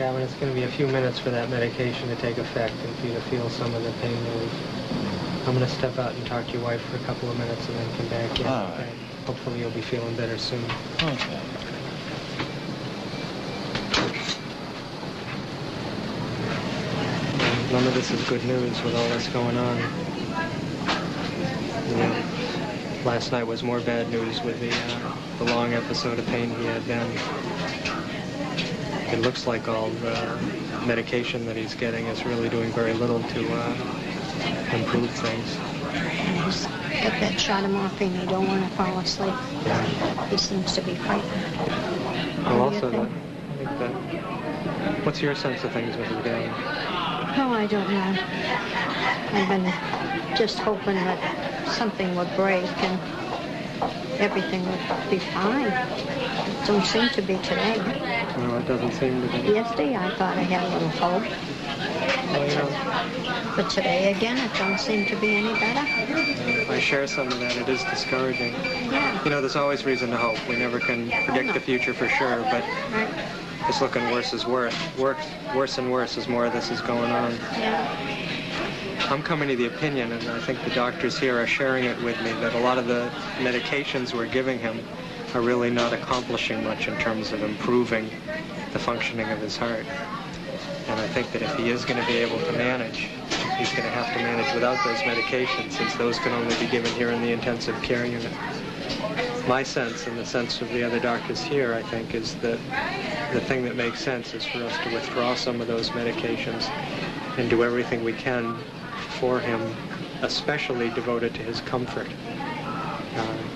Gavin, it's going to be a few minutes for that medication to take effect and for you to feel some of the pain relief. I'm going to step out and talk to your wife for a couple of minutes and then come back in. All right. Hopefully you'll be feeling better soon. Okay. None of this is good news with all this going on. You know, last night was more bad news with the long episode of pain he had then. It looks like all the medication that he's getting is really doing very little to improve things. He's got that shot of morphine. He don't want to fall asleep. Yeah. He seems to be frightened. Well, also, what's your sense of things with his dad? Oh, I don't know. I've been just hoping that something would break and everything would be fine. It don't seem to be today. No, it doesn't seem to be. Yesterday, I thought I had a little hope. Well, you know, But today, again, it don't seem to be any better. I share some of that. It is discouraging. Yeah. You know, there's always reason to hope. We never can predict the future for sure, but Right. it's looking worse and worse as more of this is going on. Yeah. I'm coming to the opinion, and I think the doctors here are sharing it with me, that a lot of the medications we're giving him are really not accomplishing much in terms of improving the functioning of his heart. And I think that if he is going to be able to manage, he's going to have to manage without those medications, since those can only be given here in the intensive care unit. My sense, and the sense of the other doctors here, I think, is that the thing that makes sense is for us to withdraw some of those medications and do everything we can for him, especially devoted to his comfort.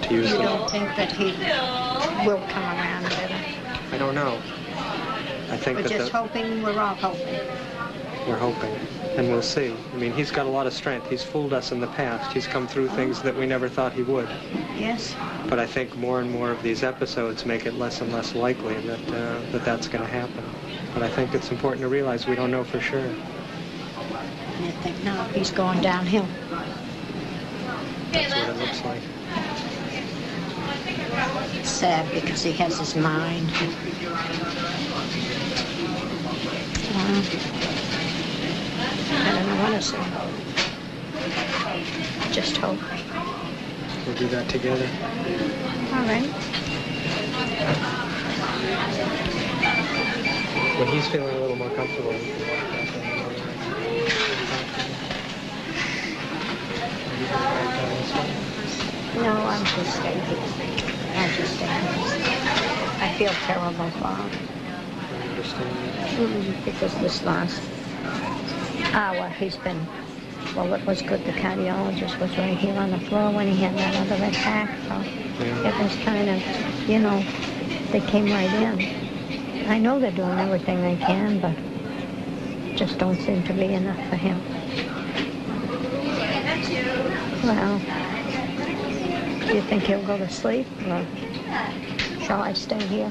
To use You them. don't think that he will come around better? I don't know. I think We're that just hoping, we're all hoping. we're hoping, and we'll see. I mean, he's got a lot of strength. He's fooled us in the past. He's come through things that we never thought he would. Yes. But I think more and more of these episodes make it less and less likely that that's going to happen. But I think it's important to realize we don't know for sure. And you think, no, he's going downhill. That's what it looks like. It's sad because he has his mind. I don't know what to say. Just hope. We'll do that together. All right. When he's feeling a little more comfortable, we can walk back No, I'm just staying here. I'm just staying here. I feel terrible, Bob. I understand. Because this last hour he's been, well, it was good. The cardiologist was right here on the floor when he had that other attack. So it was kind of, you know, they came right in. I know they're doing everything they can, but just don't seem to be enough for him. Well, do you think he'll go to sleep, or shall I stay here?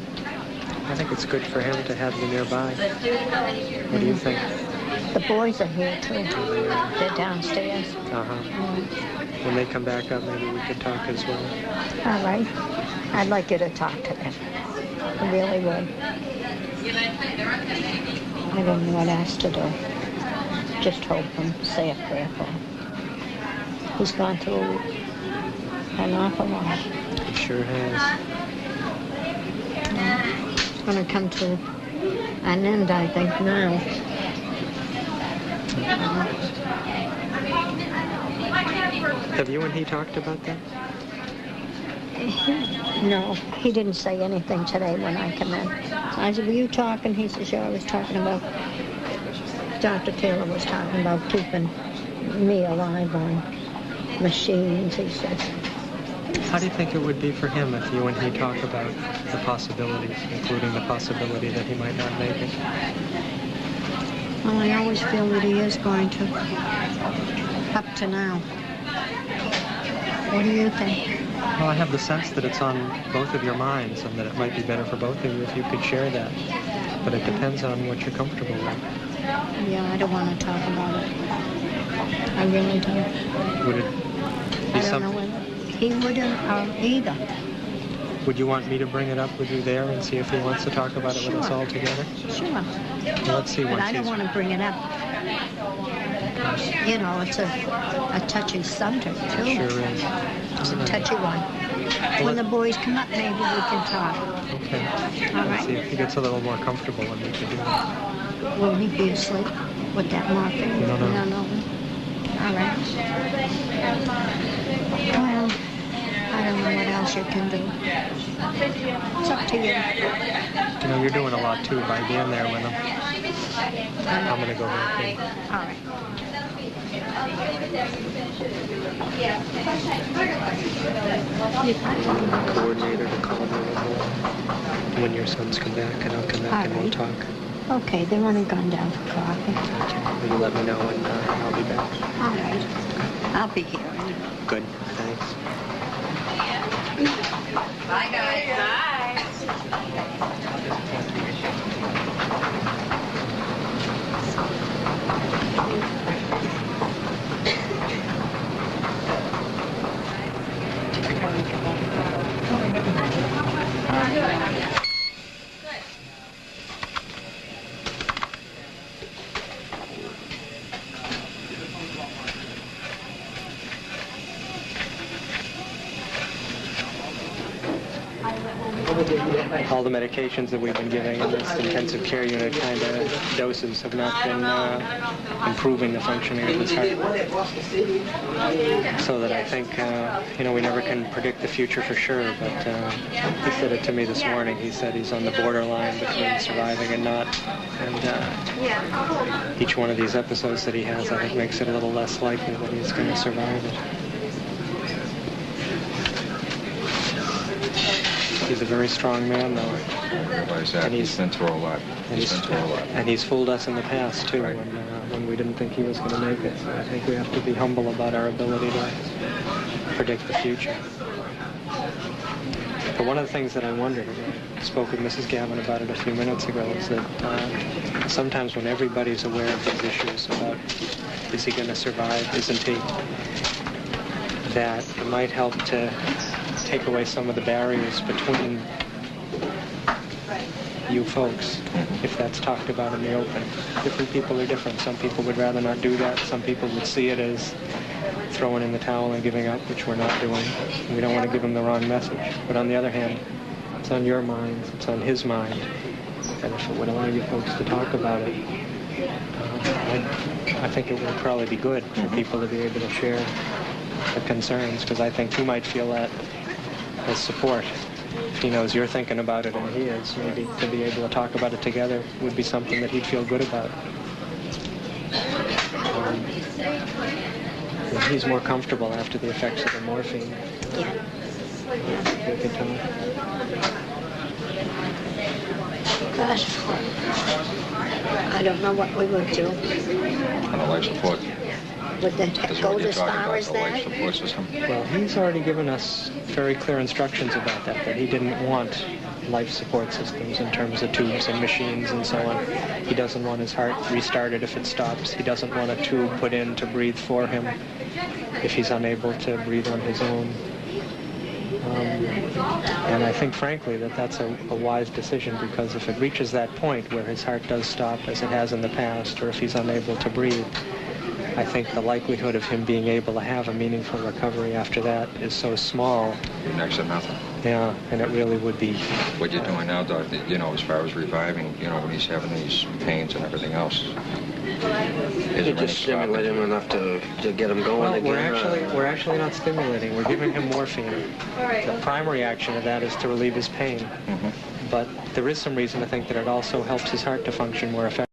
I think it's good for him to have you nearby. What do you think? The boys are here, too. They're downstairs. When they come back up, maybe we could talk as well. All right. I'd like you to talk to them. I really would. I don't know what else to do. Just hope and say a prayer for him. He's gone through an awful lot. He sure has. It's going to come to an end, I think, now. Have you and he talked about that? No, he didn't say anything today when I come in. I said, were you talking? He says, yeah, I was talking about, Dr. Taylor was talking about keeping me alive on machines, he says. How do you think it would be for him if you and he talk about the possibilities, including the possibility that he might not make it? Well, I always feel that he is going to, up to now. What do you think? Well, I have the sense that it's on both of your minds and that it might be better for both of you if you could share that. But it depends on what you're comfortable with. Yeah, I don't want to talk about it. I really don't. Would it be I don't know something? whether he wouldn't or either. Would you want me to bring it up with you there and see if he wants to talk about it with us all together? Sure. Well, let's see. But I don't want to bring it up. You know, it's a touchy subject, too. It sure is. It's a touchy one. When the boys come up, maybe we can talk. Okay. All Let's right. see if he gets a little more comfortable when we can do that. Will he be asleep with that morphine? No. All right. Well, I don't know what else you can do. It's up to you. You know, you're doing a lot, too, by being there with him. I'm going to go back in. All right. Coordinator to call me when your sons come back, and I'll come back and we'll talk. Okay, they're only gone down for coffee. Okay. Will you let me know and I'll be back? All right. I'll be here. Good. Thanks. Bye, guys. Bye. All the medications that we've been giving in this intensive care unit kind of doses have not been improving the functioning of his heart. So that I think, you know, we never can predict the future for sure, but he said it to me this morning. He said he's on the borderline between surviving and not. And each one of these episodes that he has, I think, makes it a little less likely that he's going to survive it. He's a very strong man, though. Why is that? And He's been through a lot. And he's fooled us in the past, too, Right. when we didn't think he was going to make it. So I think we have to be humble about our ability to predict the future. But one of the things that I wondered, I spoke with Mrs. Gavin about it a few minutes ago, is that sometimes when everybody's aware of these issues about is he going to survive, isn't he, that it might help to take away some of the barriers between you folks, if that's talked about in the open. Different people are different. Some people would rather not do that. Some people would see it as throwing in the towel and giving up, which we're not doing. We don't want to give them the wrong message. But on the other hand, it's on your minds, it's on his mind. And if it would allow you folks to talk about it, I think it would probably be good for people to be able to share the concerns, because I think he might feel that as support. If he knows you're thinking about it and he is, maybe to be able to talk about it together would be something that he'd feel good about. He's more comfortable after the effects of the morphine. We could talk. Gosh, I don't know what we would do. On a life support. Would that Is go what you're as talking far about, as the life that? support system? Well, he's already given us very clear instructions about that he didn't want life support systems in terms of tubes and machines and so on. He doesn't want his heart restarted if it stops. He doesn't want a tube put in to breathe for him if he's unable to breathe on his own. And I think, frankly, that that's a wise decision, because if it reaches that point where his heart does stop, as it has in the past, or if he's unable to breathe, I think the likelihood of him being able to have a meaningful recovery after that is so small. Next to nothing. Yeah, and it really would be. What you're doing now, Doc, you know, as far as reviving, you know, when he's having these pains and everything else. You just stimulate him enough to get him going Well, again. we're actually not stimulating. We're giving him morphine. The primary action of that is to relieve his pain. But there is some reason to think that it also helps his heart to function more effectively.